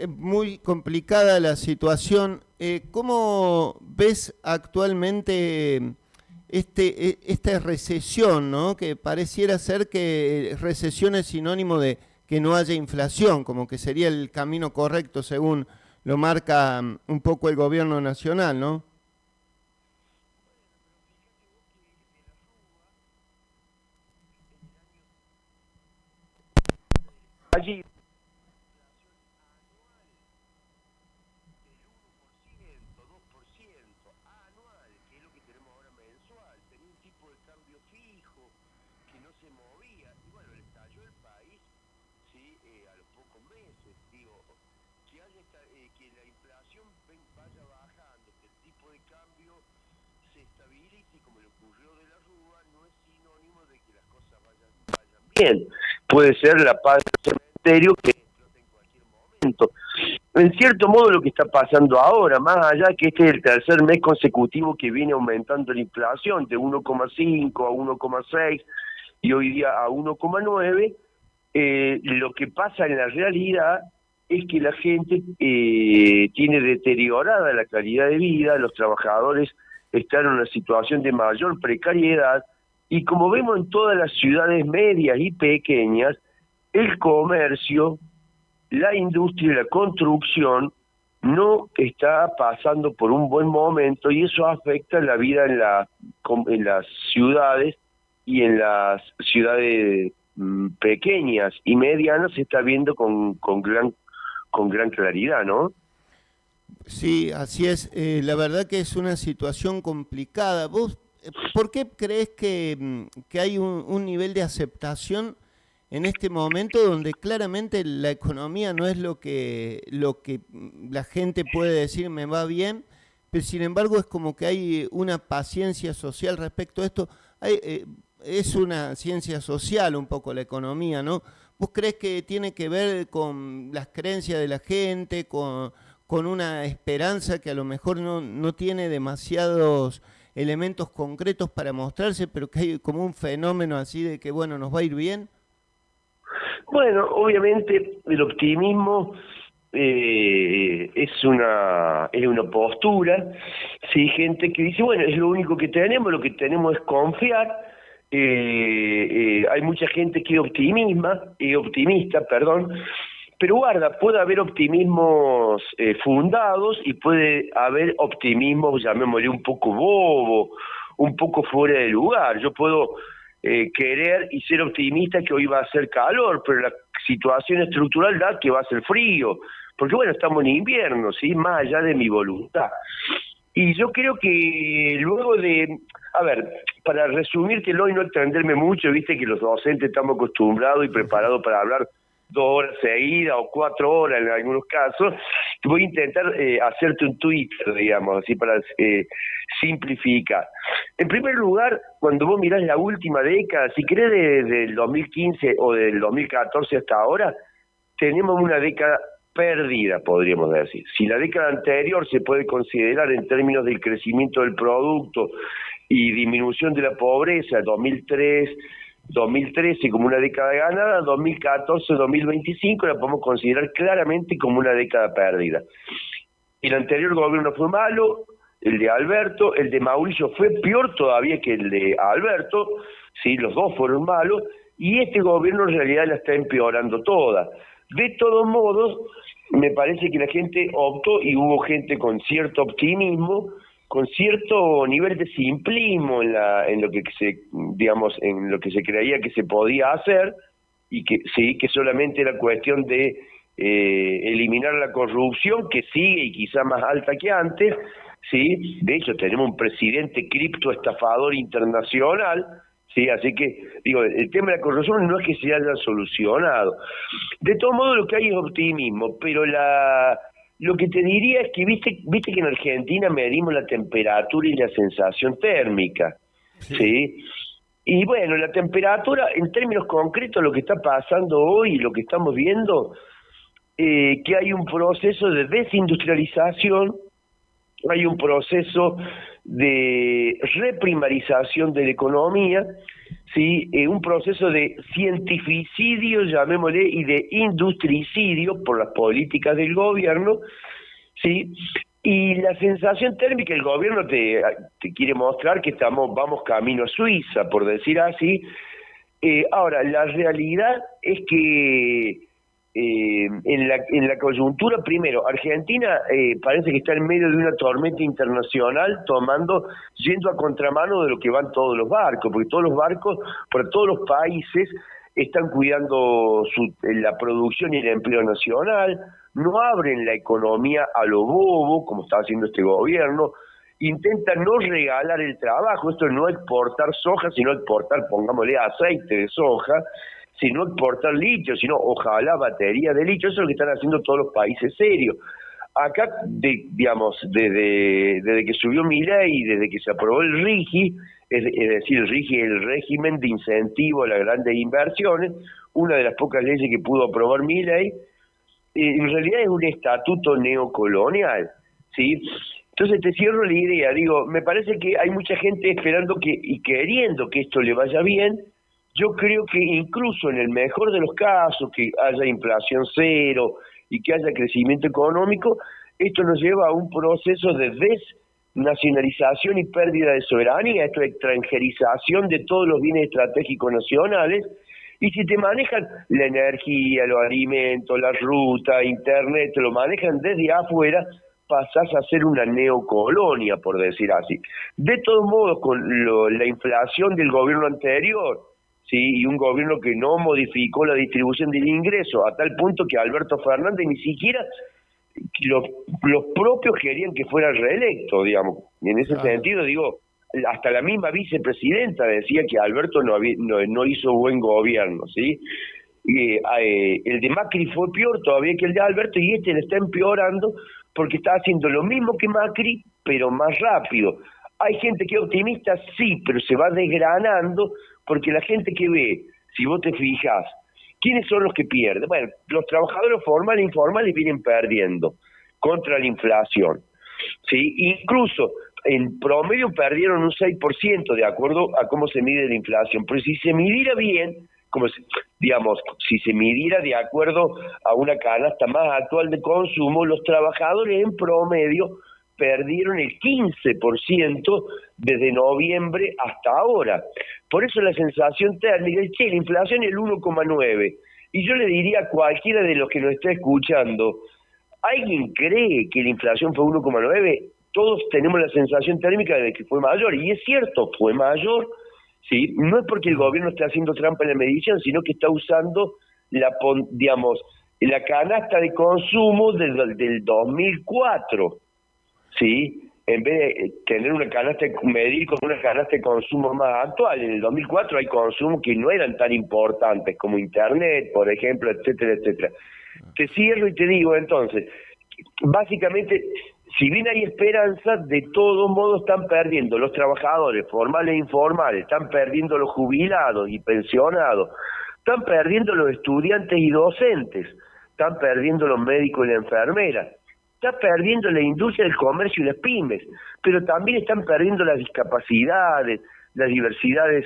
muy complicada la situación. ¿Cómo ves actualmente esta recesión, ¿no? Que pareciera ser que recesión es sinónimo de que no haya inflación, como que sería el camino correcto según lo marca un poco el gobierno nacional, ¿no? Allí anual, que es lo que tenemos ahora mensual, tenía un tipo de cambio fijo que no se movía, y bueno, le estalló el país, sí, a los pocos meses, digo, que la inflación vaya bajando, que el tipo de cambio se estabilice, como le ocurrió de la Rúa, no es sinónimo de que las cosas vayan bien. Puede ser la paz del cementerio que explota en cualquier momento. En cierto modo lo que está pasando ahora, más allá que este es el tercer mes consecutivo que viene aumentando la inflación de 1,5 a 1,6 y hoy día a 1,9, lo que pasa en la realidad es que la gente tiene deteriorada la calidad de vida, los trabajadores están en una situación de mayor precariedad y como vemos en todas las ciudades medias y pequeñas, el comercio, la industria y la construcción no está pasando por un buen momento y eso afecta la vida en las ciudades y en las ciudades pequeñas y medianas se está viendo con gran claridad, ¿no? Sí, así es. La verdad que es una situación complicada. ¿Vos por qué crees que hay un nivel de aceptación en este momento donde claramente la economía no es lo que la gente puede decir me va bien, pero sin embargo es como que hay una paciencia social respecto a esto? Es una ciencia social un poco la economía, ¿no? ¿Vos crees que tiene que ver con las creencias de la gente, con una esperanza que a lo mejor no tiene demasiados elementos concretos para mostrarse, pero que hay como un fenómeno así de que, bueno, nos va a ir bien? Bueno, obviamente el optimismo es una postura, sí, gente que dice, bueno, es lo que tenemos es confiar, hay mucha gente que es optimista, perdón, pero guarda, puede haber optimismos fundados y puede haber optimismos, llamémosle un poco bobo, un poco fuera de lugar. Yo puedo querer y ser optimista que hoy va a ser calor, pero la situación estructural da que va a ser frío, porque bueno, estamos en invierno, ¿sí? Más allá de mi voluntad. Y yo creo que luego de, a ver, para resumírtelo y no extenderme mucho, viste que los docentes estamos acostumbrados y preparados para hablar 2 horas seguidas o 4 horas en algunos casos, voy a intentar hacerte un Twitter, digamos, así para simplificar. En primer lugar, cuando vos mirás la última década, si querés desde el 2015 o del 2014 hasta ahora, tenemos una década perdida, podríamos decir. Si la década anterior se puede considerar en términos del crecimiento del producto y disminución de la pobreza, 2013 como una década ganada, 2014-2025 la podemos considerar claramente como una década perdida. El anterior gobierno fue malo, el de Alberto, el de Mauricio fue peor todavía que el de Alberto, sí, los dos fueron malos, y este gobierno en realidad la está empeorando toda. De todos modos, me parece que la gente optó y hubo gente con cierto optimismo, con cierto nivel de simplismo en lo que se, digamos, en lo que se creía que se podía hacer y que sí, que solamente era cuestión de eliminar la corrupción que sigue y quizá más alta que antes, sí. De hecho tenemos un presidente criptoestafador internacional. Sí, así que, digo, el tema de la corrupción no es que se haya solucionado. De todo modo, lo que hay es optimismo, pero lo que te diría es que viste que en Argentina medimos la temperatura y la sensación térmica, Sí. ¿sí? Y bueno, la temperatura, en términos concretos, lo que está pasando hoy, lo que estamos viendo, que hay un proceso de desindustrialización, hay un proceso de reprimarización de la economía, ¿sí? Un proceso de cientificidio, llamémosle, y de industricidio por las políticas del gobierno, ¿sí? Y la sensación térmica, el gobierno te quiere mostrar que vamos camino a Suiza, por decir así. Ahora, la realidad es que en la coyuntura, primero, Argentina parece que está en medio de una tormenta internacional, yendo a contramano de lo que van todos los barcos, porque todos los barcos, por todos los países, están cuidando la producción y el empleo nacional, no abren la economía a lo bobo, como está haciendo este gobierno, intentan no regalar el trabajo, esto no exportar soja, sino exportar, pongámosle, aceite de soja, sino exportar litio, sino ojalá batería de litio, eso es lo que están haciendo todos los países serios. Acá, digamos, desde que subió Milei, desde que se aprobó el RIGI, es decir, el RIGI es el régimen de incentivo a las grandes inversiones, una de las pocas leyes que pudo aprobar Milei, en realidad es un estatuto neocolonial, ¿sí? Entonces te cierro la idea, digo, me parece que hay mucha gente esperando y queriendo que esto le vaya bien. Yo creo que incluso en el mejor de los casos, que haya inflación cero y que haya crecimiento económico, esto nos lleva a un proceso de desnacionalización y pérdida de soberanía, esto de extranjerización de todos los bienes estratégicos nacionales. Y si te manejan la energía, los alimentos, la ruta, internet, te lo manejan desde afuera, pasás a ser una neocolonia, por decir así. De todos modos, con la inflación del gobierno anterior, ¿sí? Y un gobierno que no modificó la distribución del ingreso, a tal punto que Alberto Fernández ni siquiera los propios querían que fuera reelecto, digamos. Y en ese sentido, digo, hasta la misma vicepresidenta decía que Alberto no hizo buen gobierno, ¿sí? El de Macri fue peor todavía que el de Alberto, y le está empeorando porque está haciendo lo mismo que Macri, pero más rápido. Hay gente que es optimista, sí, pero se va desgranando, porque la gente que ve, si vos te fijas, ¿quiénes son los que pierden? Bueno, los trabajadores formales e informales vienen perdiendo contra la inflación, ¿sí? Incluso en promedio perdieron un 6% de acuerdo a cómo se mide la inflación, pero si se midiera bien, si se midiera de acuerdo a una canasta más actual de consumo, los trabajadores en promedio perdieron el 15% desde noviembre hasta ahora. Por eso la sensación térmica es que la inflación es el 1,9. Y yo le diría a cualquiera de los que nos está escuchando, ¿alguien cree que la inflación fue 1,9? Todos tenemos la sensación térmica de que fue mayor, y es cierto, fue mayor, ¿sí? No es porque el gobierno esté haciendo trampa en la medición, sino que está usando la canasta de consumo del 2004, ¿sí? En vez de tener medir con una canasta de consumo más actual. En el 2004 hay consumos que no eran tan importantes como internet, por ejemplo, etcétera, etcétera. Te cierro y te digo entonces, básicamente, si bien hay esperanza, de todos modos están perdiendo los trabajadores formales e informales, están perdiendo los jubilados y pensionados, están perdiendo los estudiantes y docentes, están perdiendo los médicos y las enfermeras, está perdiendo la industria del comercio y las pymes, pero también están perdiendo las discapacidades, las diversidades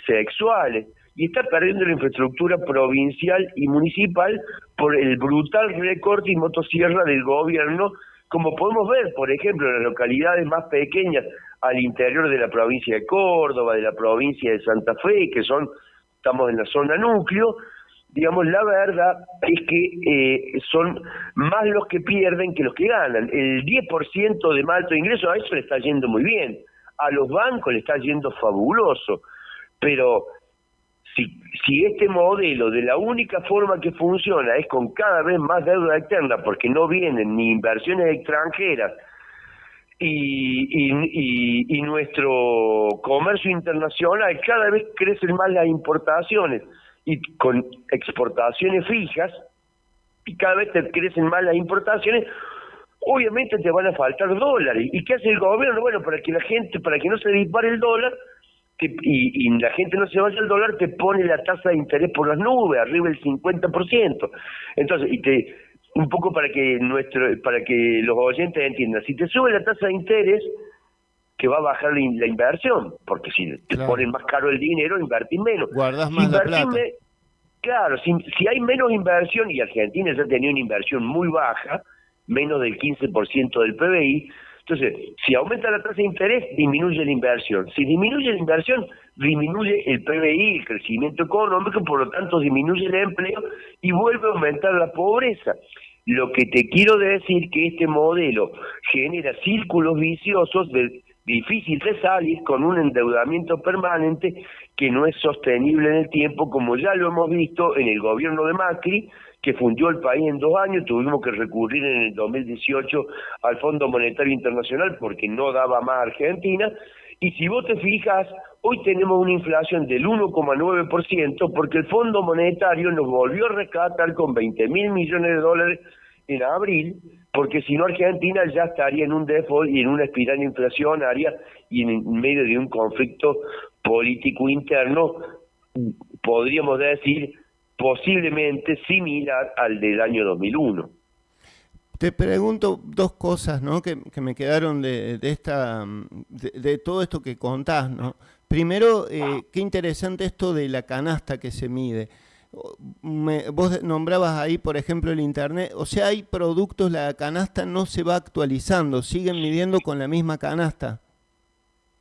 sexuales, y está perdiendo la infraestructura provincial y municipal por el brutal recorte y motosierra del gobierno, como podemos ver, por ejemplo, en las localidades más pequeñas al interior de la provincia de Córdoba, de la provincia de Santa Fe, estamos en la zona núcleo. Digamos, la verdad es que son más los que pierden que los que ganan. El 10% de más alto ingreso, a eso le está yendo muy bien. A los bancos le está yendo fabuloso. Pero si este modelo de la única forma que funciona es con cada vez más deuda externa, porque no vienen ni inversiones extranjeras, y nuestro comercio internacional, cada vez crecen más las importaciones, y con exportaciones fijas, y cada vez te crecen más las importaciones, obviamente te van a faltar dólares. ¿Y qué hace el gobierno? Bueno, para que no se dispare el dólar, y la gente no se vaya al dólar, te pone la tasa de interés por las nubes, arriba del 50%. Entonces, un poco para que los oyentes entiendan, si te sube la tasa de interés, que va a bajar la inversión, porque si te Claro. ponen más caro el dinero, invertís menos. Guardás Si más la invertís plata. claro, si hay menos inversión, y Argentina ya tenía una inversión muy baja, menos del 15% del PBI, entonces, si aumenta la tasa de interés, disminuye la inversión. Si disminuye la inversión, disminuye el PBI, el crecimiento económico, por lo tanto disminuye el empleo y vuelve a aumentar la pobreza. Lo que te quiero decir que este modelo genera círculos viciosos difícil de salir, con un endeudamiento permanente que no es sostenible en el tiempo, como ya lo hemos visto en el gobierno de Macri, que fundió el país en 2 años. Tuvimos que recurrir en el 2018 al Fondo Monetario Internacional porque no daba más Argentina. Y si vos te fijas, hoy tenemos una inflación del 1,9% porque el Fondo Monetario nos volvió a rescatar con 20.000 millones de dólares en abril, porque si no Argentina ya estaría en un default y en una espiral inflacionaria y en medio de un conflicto político interno, podríamos decir, posiblemente similar al del año 2001. Te pregunto dos cosas, ¿no? Que me quedaron de todo esto que contás, ¿no? Primero, qué interesante esto de la canasta que se mide. Vos nombrabas ahí, por ejemplo, el internet. O sea, hay productos, la canasta no se va actualizando, siguen midiendo con la misma canasta.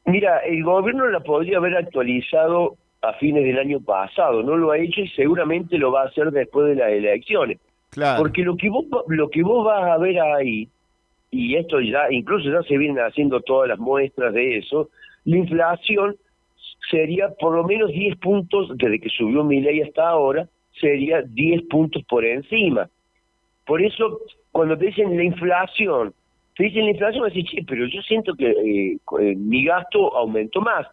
Mira, el gobierno la podría haber actualizado a fines del año pasado, no lo ha hecho y seguramente lo va a hacer después de las elecciones. Claro, Porque lo que vos vas a ver ahí, y esto ya, incluso ya se vienen haciendo todas las muestras de eso, la inflación sería por lo menos 10 puntos, desde que subió Milei hasta ahora, sería 10 puntos por encima. Por eso, cuando te dicen la inflación, vas a decir, che, pero yo siento que mi gasto aumentó más.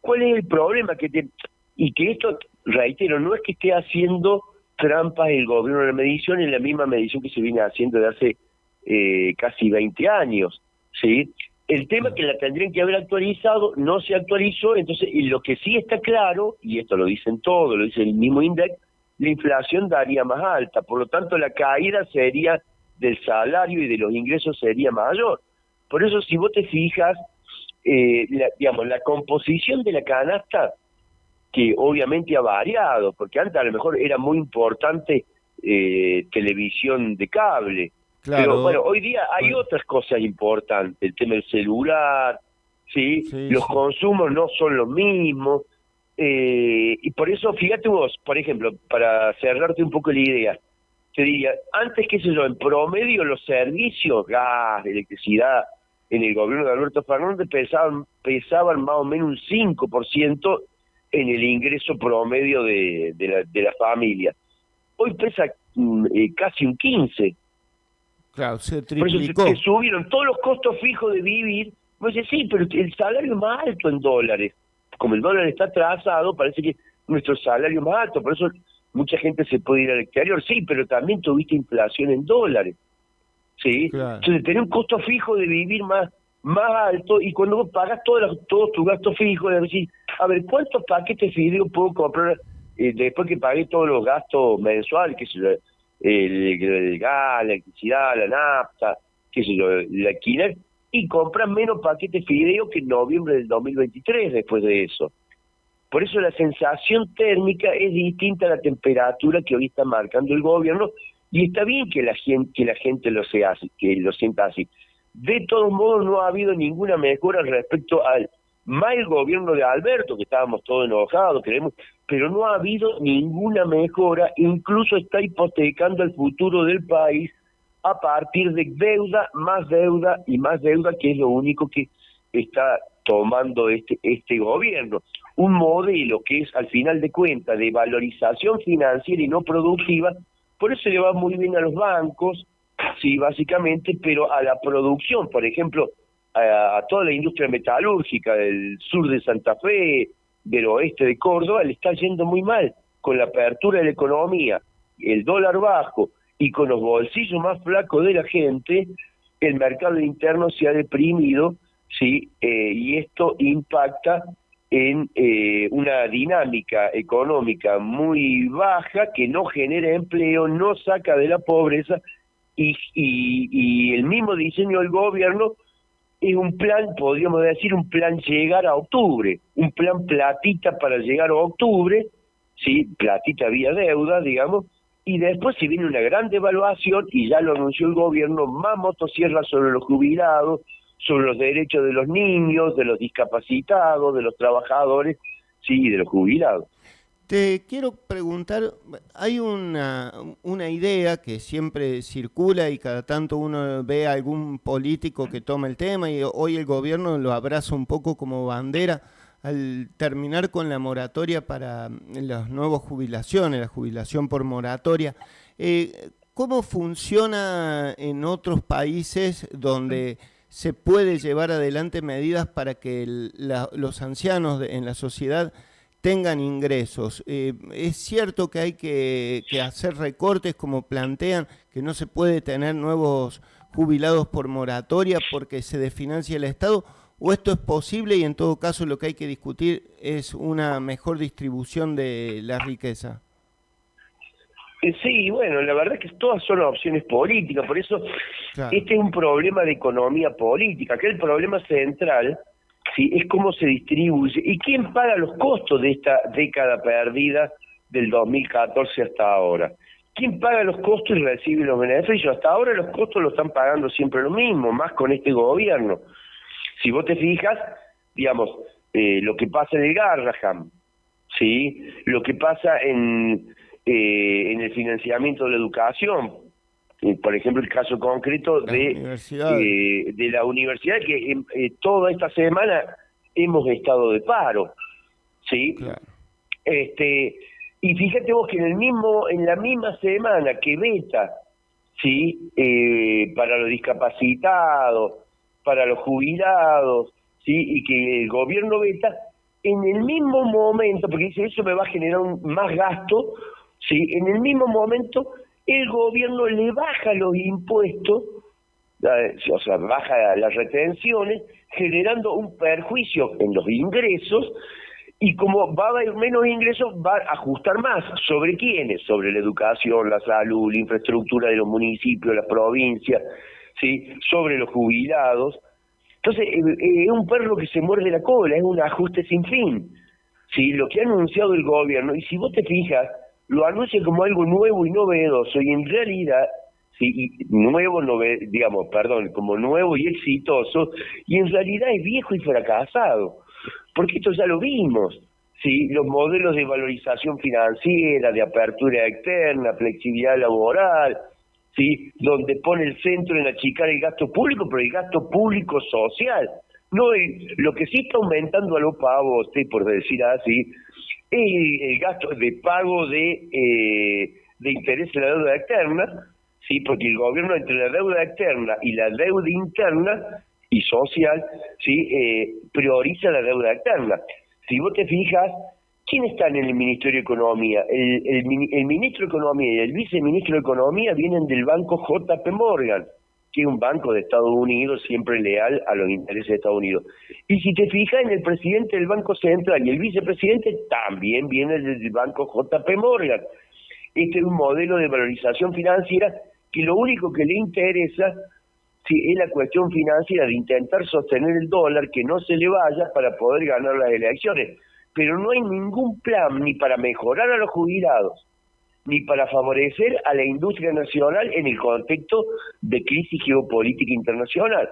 ¿Cuál es el problema? Y que esto, reitero, no es que esté haciendo trampas el gobierno de la medición, en la misma medición que se viene haciendo de hace casi 20 años, ¿sí? El tema es claro. que la tendrían que haber actualizado, no se actualizó. Entonces, y lo que sí está claro, y esto lo dicen todos, lo dice el mismo INDEC, la inflación daría más alta, por lo tanto la caída sería del salario y de los ingresos sería mayor. Por eso, si vos te fijas, digamos, la composición de la canasta, que obviamente ha variado, porque antes a lo mejor era muy importante televisión de cable, pero bueno, Claro. hoy día hay otras cosas importantes, el tema del celular, ¿sí? Sí, Los sí. consumos no son los mismos, y por eso, fíjate vos, por ejemplo, para cerrarte un poco la idea, te diría, antes, qué sé yo, en promedio los servicios, gas, electricidad, en el gobierno de Alberto Fernández pesaban más o menos un 5% en el ingreso promedio de la familia. Hoy pesa casi un 15%. Claro, se Por eso te triplicó. subieron todos los costos fijos de vivir. Vos decís, sí, pero el salario es más alto en dólares. Como el dólar está atrasado, parece que nuestro salario es más alto. Por eso mucha gente se puede ir al exterior. Sí, pero también tuviste inflación en dólares. ¿Sí? Claro. Entonces tenés un costo fijo de vivir más alto, y cuando vos pagás todos tus gastos fijos, es decir, a ver, ¿cuántos paquetes de fideo puedo comprar después que pagué todos los gastos mensuales, qué sé yo, el gas, la electricidad, la nafta, qué sé yo, el alquiler? Y compras menos paquetes de fideo que en noviembre del 2023 después de eso. Por eso la sensación térmica es distinta a la temperatura que hoy está marcando el gobierno, y está bien que la gente que lo sienta así. De todos modos, no ha habido ninguna mejora respecto al mal gobierno de Alberto, que estábamos todos enojados, pero no ha habido ninguna mejora. Incluso está hipotecando el futuro del país a partir de deuda y más deuda, que es lo único que está tomando este gobierno. Un modelo que es, al final de cuentas, de valorización financiera y no productiva. Por eso le va muy bien a los bancos, sí, básicamente, pero a la producción, por ejemplo, a toda la industria metalúrgica del sur de Santa Fe, del oeste de Córdoba, le está yendo muy mal. Con la apertura de la economía, el dólar bajo y con los bolsillos más flacos de la gente, el mercado interno se ha deprimido, sí, y esto impacta en una dinámica económica muy baja, que no genera empleo, no saca de la pobreza, y el mismo diseño del gobierno es un plan, podríamos decir, un plan llegar a octubre, un plan platita para llegar a octubre, ¿sí? Platita vía deuda, digamos, y después si viene una gran devaluación, y ya lo anunció el gobierno, más motosierra sobre los jubilados, sobre los derechos de los niños, de los discapacitados, de los trabajadores, sí, y de los jubilados. Te quiero preguntar, hay una idea que siempre circula y cada tanto uno ve a algún político que toma el tema y hoy el gobierno lo abraza un poco como bandera al terminar con la moratoria para las nuevas jubilaciones, la jubilación por moratoria. ¿Cómo funciona en otros países donde se puede llevar adelante medidas para que los ancianos en la sociedad tengan ingresos? Es cierto que hay que hacer recortes como plantean, que no se puede tener nuevos jubilados por moratoria porque se desfinancia el Estado, o esto es posible y en todo caso lo que hay que discutir es una mejor distribución de la riqueza. Sí, bueno, la verdad es que todas son opciones políticas, por eso Claro. este es un problema de economía política, que el problema central, sí, es cómo se distribuye y quién paga los costos de esta década perdida del 2014 hasta ahora. ¿Quién paga los costos y recibe los beneficios? Hasta ahora los costos lo están pagando siempre lo mismo, más con este gobierno. Si vos te fijas, digamos, lo que pasa en el Garraham, ¿sí? Lo que pasa en el financiamiento de la educación, por ejemplo, el caso concreto Las universidades. de la universidad, que toda esta semana hemos estado de paro, ¿sí? Claro. Y fíjate vos que en la misma semana que veta, ¿sí? Para los discapacitados, para los jubilados, ¿sí? Y que el gobierno veta, en el mismo momento, porque dice eso me va a generar más gasto, ¿sí? En el mismo momento el gobierno le baja los impuestos, o sea, baja las retenciones, generando un perjuicio en los ingresos, y como va a haber menos ingresos, va a ajustar más. ¿Sobre quiénes? Sobre la educación, la salud, la infraestructura de los municipios, las provincias, ¿sí? Sobre los jubilados. Entonces, es un perro que se muerde la cola, es un ajuste sin fin. ¿Sí? Lo que ha anunciado el gobierno, y si vos te fijas, lo anuncia como algo nuevo y novedoso, y en realidad, sí, digamos, perdón, como nuevo y exitoso, y en realidad es viejo y fracasado, porque esto ya lo vimos, sí, los modelos de valorización financiera, de apertura externa, flexibilidad laboral, sí, donde pone el centro en achicar el gasto público, pero el gasto público social, no lo que sí está aumentando a los pavos, por decir así, el gasto de pago de interés en la deuda externa, sí, porque el gobierno entre la deuda externa y la deuda interna y social, sí, prioriza la deuda externa. Si vos te fijas, ¿quién está en el Ministerio de Economía? El ministro de Economía y el viceministro de Economía vienen del banco JP Morgan, que es un banco de Estados Unidos siempre leal a los intereses de Estados Unidos. Y si te fijas en el presidente del Banco Central y el vicepresidente, también viene del banco JP Morgan. Este es un modelo de valorización financiera que lo único que le interesa, sí, es la cuestión financiera de intentar sostener el dólar, que no se le vaya para poder ganar las elecciones. Pero no hay ningún plan ni para mejorar a los jubilados, ni para favorecer a la industria nacional en el contexto de crisis geopolítica internacional.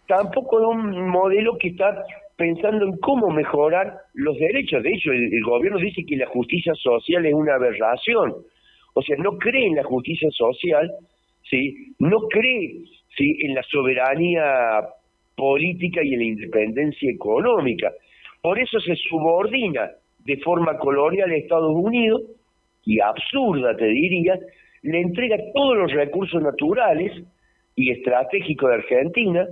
Tampoco es un modelo que está pensando en cómo mejorar los derechos. De hecho, el gobierno dice que la justicia social es una aberración. O sea, no cree en la justicia social, ¿sí? No cree, ¿sí?, en la soberanía política y en la independencia económica. Por eso se subordina de forma colonial a Estados Unidos, y absurda, te diría, le entrega todos los recursos naturales y estratégicos de Argentina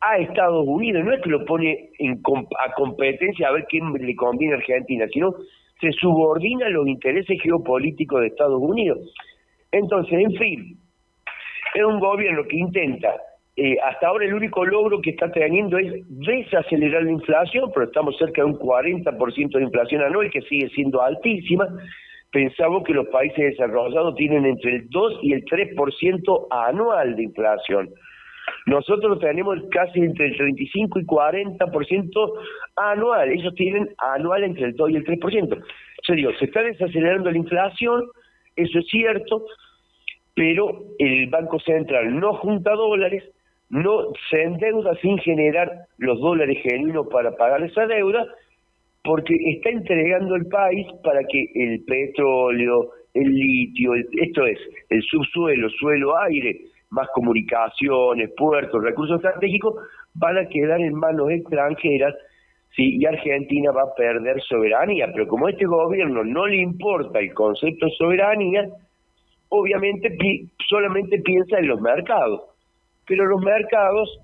a Estados Unidos. No es que lo pone a competencia a ver quién le conviene a Argentina, sino se subordina a los intereses geopolíticos de Estados Unidos. Entonces, en fin, es un gobierno que intenta, hasta ahora el único logro que está teniendo es desacelerar la inflación, pero estamos cerca de un 40% de inflación anual, que sigue siendo altísima. Pensamos que los países desarrollados tienen entre el 2 y el 3% anual de inflación. Nosotros tenemos casi entre el 35 y 40% anual. Ellos tienen anual entre el 2 y el 3%. Yo digo, se está desacelerando la inflación, eso es cierto, pero el Banco Central no junta dólares, no se endeuda sin generar los dólares genuinos para pagar esa deuda, porque está entregando el país para que el petróleo, el litio, esto es, el subsuelo, suelo, aire, más comunicaciones, puertos, recursos estratégicos, van a quedar en manos extranjeras, ¿sí? Y Argentina va a perder soberanía. Pero como a este gobierno no le importa el concepto de soberanía, obviamente solamente piensa en los mercados. Pero los mercados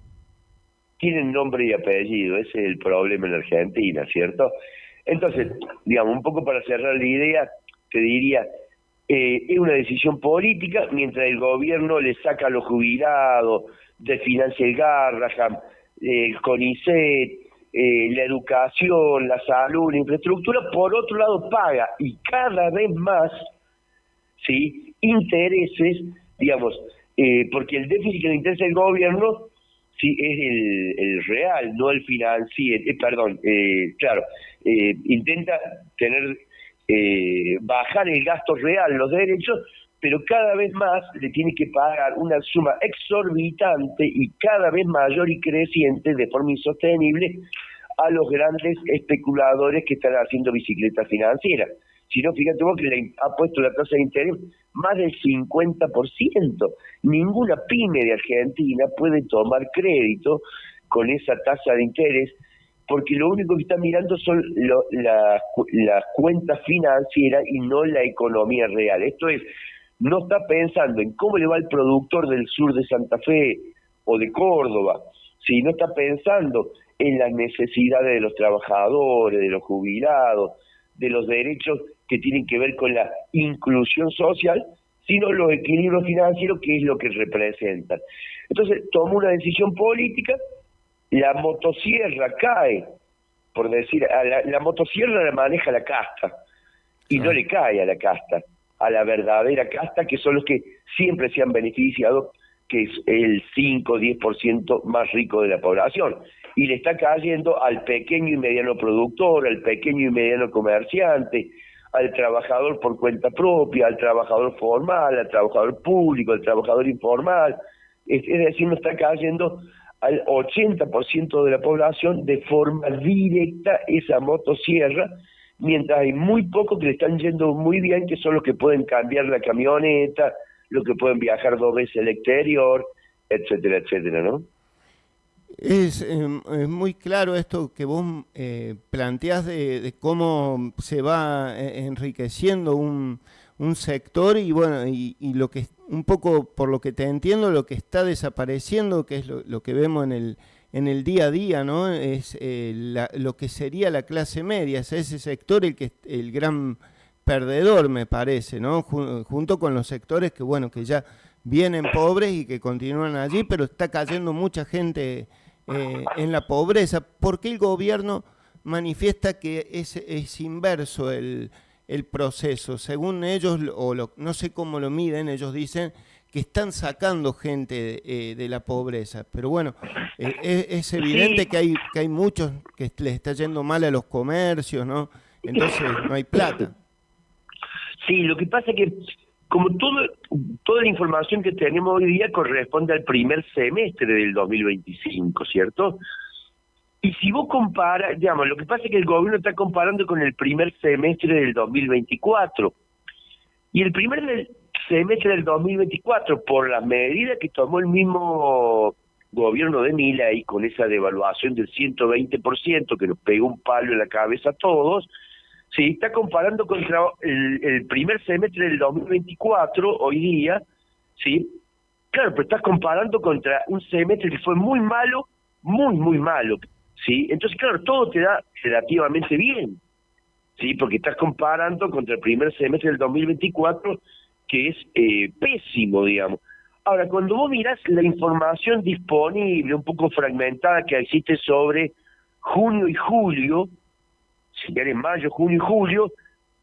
tienen nombre y apellido, ese es el problema en Argentina, ¿cierto? Entonces, digamos, un poco para cerrar la idea, te diría, es una decisión política, mientras el gobierno le saca a los jubilados, desfinancia el Garrahan, el CONICET, la educación, la salud, la infraestructura, por otro lado paga, y cada vez más, ¿sí?, intereses, digamos, porque el déficit que le interesa al gobierno, sí, es el real, no el financiero, claro, intenta tener, bajar el gasto real, los derechos, pero cada vez más le tiene que pagar una suma exorbitante y cada vez mayor y creciente de forma insostenible a los grandes especuladores que están haciendo bicicleta financiera. Si no, fíjate vos que le ha puesto la tasa de interés más del 50%. Ninguna pyme de Argentina puede tomar crédito con esa tasa de interés, porque lo único que está mirando son las cuentas financieras y no la economía real. Esto es, no está pensando en cómo le va el productor del sur de Santa Fe o de Córdoba, ¿sí? No está pensando en las necesidades de los trabajadores, de los jubilados, de los derechos que tienen que ver con la inclusión social, sino los equilibrios financieros, que es lo que representan. Entonces, toma una decisión política, la motosierra cae, por decir, la motosierra la maneja la casta, y no le cae a la casta, a la verdadera casta, que son los que siempre se han beneficiado, que es el 5 o 10% más rico de la población, y le está cayendo al pequeño y mediano productor, al pequeño y mediano comerciante, al trabajador por cuenta propia, al trabajador formal, al trabajador público, al trabajador informal, es decir, no está cayendo al 80% de la población de forma directa esa motosierra, mientras hay muy pocos que le están yendo muy bien, que son los que pueden cambiar la camioneta, los que pueden viajar 2 veces al exterior, etcétera, etcétera, ¿no? Es muy claro esto que vos planteás de cómo se va enriqueciendo un sector y bueno, y lo que un poco por lo que te entiendo, lo que está desapareciendo, que es lo que vemos en el día a día, ¿no? Es lo que sería la clase media, es ese sector el gran perdedor, me parece, ¿no? Junto con los sectores que, bueno, que ya vienen pobres y que continúan allí, pero está cayendo mucha gente en la pobreza. ¿Por qué el gobierno manifiesta que es inverso el proceso? Según ellos, no sé cómo lo miden, ellos dicen que están sacando gente de la pobreza. Pero bueno, es evidente Sí, que hay muchos que les está yendo mal a los comercios, ¿no? Entonces no hay plata. sí, lo que pasa es que como toda la información que tenemos hoy día corresponde al primer semestre del 2025, ¿cierto? Y si vos comparas, digamos, lo que pasa es que el gobierno está comparando con el primer semestre del 2024. Y el semestre del 2024, por las medidas que tomó el mismo gobierno de Milei, con esa devaluación del 120%, que nos pegó un palo en la cabeza a todos, sí, está comparando contra el primer semestre del 2024, hoy día, ¿sí? Claro, pero estás comparando contra un semestre que fue muy malo, muy malo, ¿sí? Entonces, claro, todo te da relativamente bien, ¿sí? Porque estás comparando contra el primer semestre del 2024, que es pésimo, digamos. Ahora, cuando vos mirás la información disponible, un poco fragmentada, que existe sobre junio y julio, si querés mayo, junio y julio,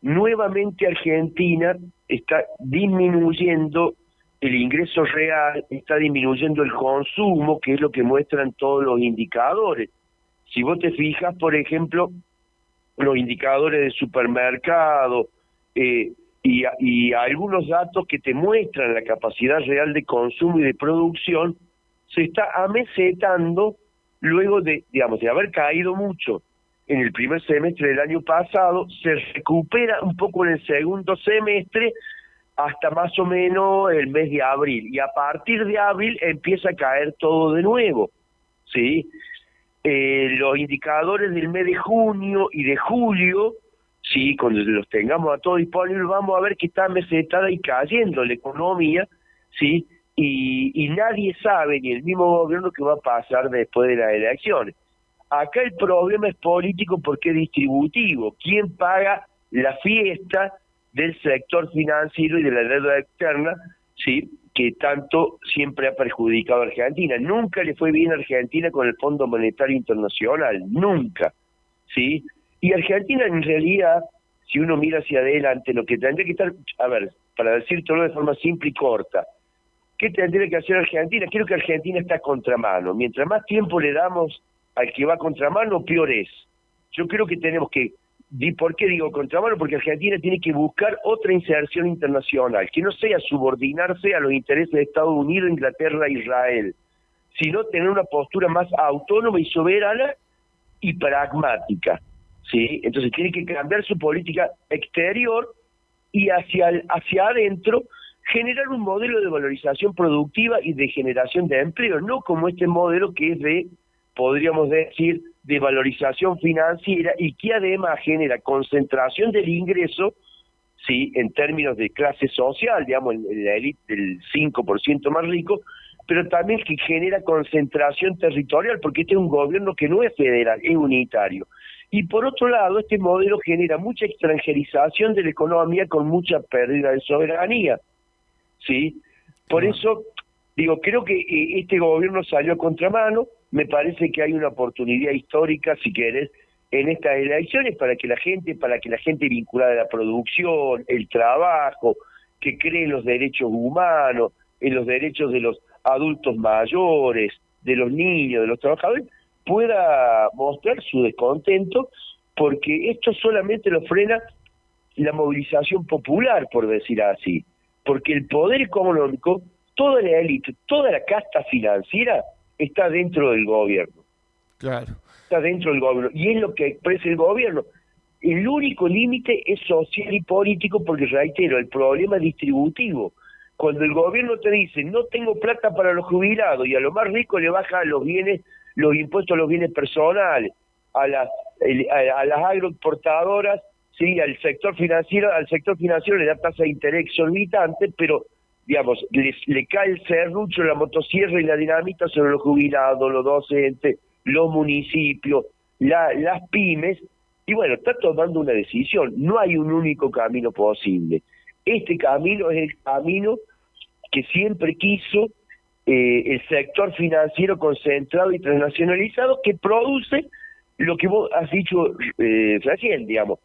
nuevamente Argentina está disminuyendo el ingreso real, está disminuyendo el consumo, que es lo que muestran todos los indicadores. Si vos te fijas, por ejemplo, los indicadores de supermercado y algunos datos que te muestran la capacidad real de consumo y de producción, se está amesetando luego de, digamos, de haber caído mucho en el primer semestre del año pasado, se recupera un poco en el segundo semestre hasta más o menos el mes de abril, y a partir de abril empieza a caer todo de nuevo, ¿sí? Los indicadores del mes de junio y de julio, sí, cuando los tengamos a todos disponibles, vamos a ver que está mesetada y cayendo la economía, sí, y nadie sabe, ni el mismo gobierno, qué va a pasar después de las elecciones. Acá el problema es político porque es distributivo. ¿Quién paga la fiesta del sector financiero y de la deuda externa, sí, que tanto siempre ha perjudicado a Argentina? Nunca le fue bien a Argentina con el Fondo Monetario Internacional, nunca, ¿sí? Y Argentina, en realidad, si uno mira hacia adelante, lo que tendría que estar, a ver, para decirlo de forma simple y corta, ¿qué tendría que hacer Argentina? Creo que Argentina está a contramano. Mientras más tiempo le damos al que va a contramano, peor es. Yo creo que tenemos que... ¿Por qué digo contramano? Porque Argentina tiene que buscar otra inserción internacional, que no sea subordinarse a los intereses de Estados Unidos, Inglaterra e Israel, sino tener una postura más autónoma y soberana y pragmática, ¿sí? Entonces tiene que cambiar su política exterior y hacia adentro generar un modelo de valorización productiva y de generación de empleo, no como este modelo que es de, podríamos decir, de valorización financiera y que además genera concentración del ingreso, sí, en términos de clase social, digamos, en la élite del 5% más rico, pero también que genera concentración territorial, porque este es un gobierno que no es federal, es unitario. Y por otro lado, este modelo genera mucha extranjerización de la economía con mucha pérdida de soberanía, ¿sí? Por eso, digo, creo que este gobierno salió a contramano. Me parece que hay una oportunidad histórica, si querés, en estas elecciones para que la gente vinculada a la producción, el trabajo, que cree en los derechos humanos, en los derechos de los adultos mayores, de los niños, de los trabajadores, pueda mostrar su descontento, porque esto solamente lo frena la movilización popular, por decir así, porque el poder económico, toda la élite, toda la casta financiera está dentro del gobierno. Claro. Está dentro del gobierno, y es lo que expresa el gobierno. El único límite es social y político, porque, reitero, el problema es distributivo. Cuando el gobierno te dice, no tengo plata para los jubilados, y a los más ricos le baja los bienes, los impuestos a los bienes personales, a las agroexportadoras, sí, al sector financiero le da tasa de interés exorbitante, pero digamos, le cae el serrucho, la motosierra y la dinamita sobre los jubilados, los docentes, los municipios, las pymes, y bueno, está tomando una decisión. No hay un único camino posible. Este camino es el camino que siempre quiso el sector financiero concentrado y transnacionalizado, que produce lo que vos has dicho recién, digamos,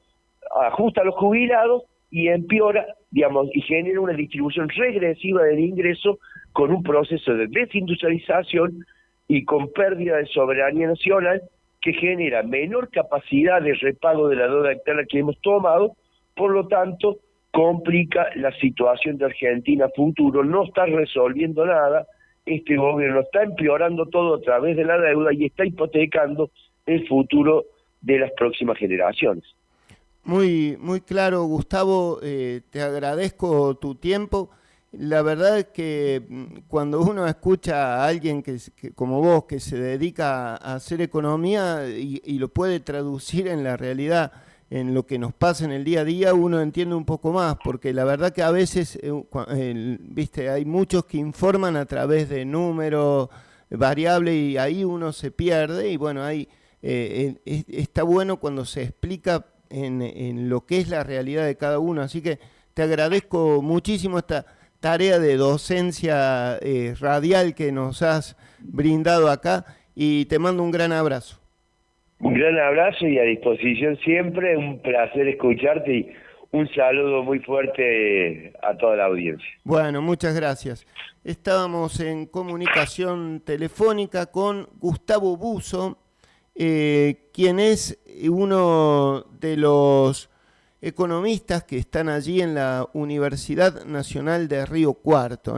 ajusta a los jubilados y empeora, digamos, y genera una distribución regresiva del ingreso con un proceso de desindustrialización y con pérdida de soberanía nacional que genera menor capacidad de repago de la deuda externa que hemos tomado, por lo tanto, complica la situación de Argentina a futuro, no está resolviendo nada, este gobierno está empeorando todo a través de la deuda y está hipotecando el futuro de las próximas generaciones. Muy, muy claro, Gustavo, te agradezco tu tiempo. La verdad es que cuando uno escucha a alguien como vos, que se dedica a hacer economía y lo puede traducir en la realidad, en lo que nos pasa en el día a día, uno entiende un poco más, porque la verdad que a veces, viste, hay muchos que informan a través de números, variables, y ahí uno se pierde, y bueno, ahí está bueno cuando se explica en lo que es la realidad de cada uno. Así que te agradezco muchísimo esta tarea de docencia radial que nos has brindado acá, y te mando un gran abrazo. Un gran abrazo y a disposición siempre, un placer escucharte y Un saludo muy fuerte a toda la audiencia. Bueno, muchas gracias. Estábamos en comunicación telefónica con Gustavo Busso, quien es uno de los economistas que están allí en la Universidad Nacional de Río Cuarto,